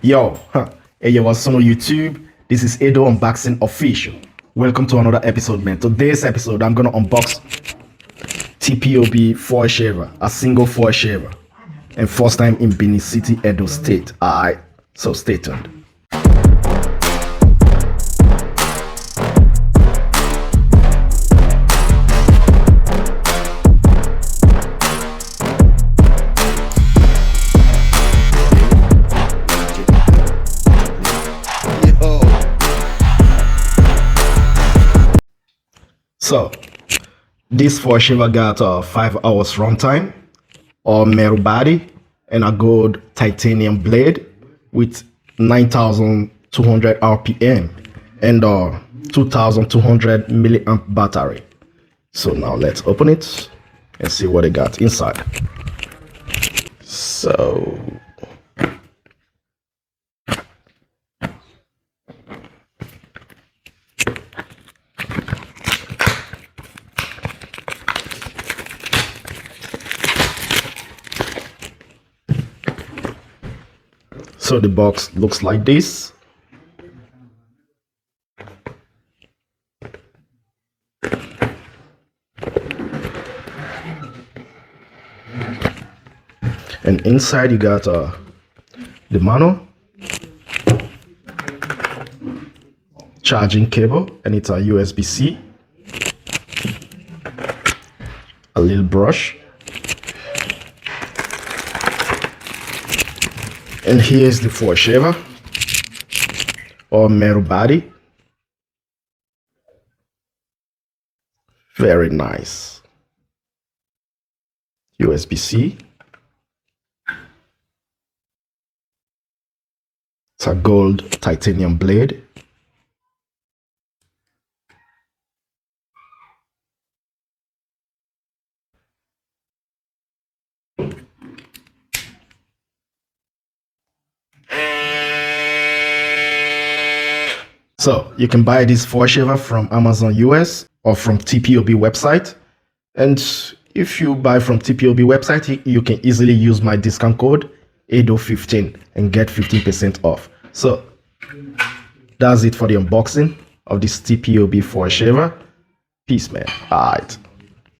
Yo, hey, yo, what's on YouTube? This is Edo Unboxing Official. Welcome to another episode, man. Today's episode, I'm gonna unbox TPOB foil shaver, a single foil shaver, and first time in Benin City, Edo State. Alright, so stay tuned. So, this foil shaver got a 5 hours runtime, or metal body, and a gold titanium blade with 9,200 RPM and a 2,200 milliamp battery. So now let's open it and see what it got inside. So the box looks like this. And inside you got the manual, charging cable, and it's a USB-C, a little brush, and here's the foil shaver or metal body. Very nice. USB-C. It's a gold titanium blade. So you can buy this foil shaver from Amazon US or from TPOB website. And if you buy from TPOB website, you can easily use my discount code ADO15 and get 15% off. So that's it for the unboxing of this TPOB foil shaver. Peace, man. All right.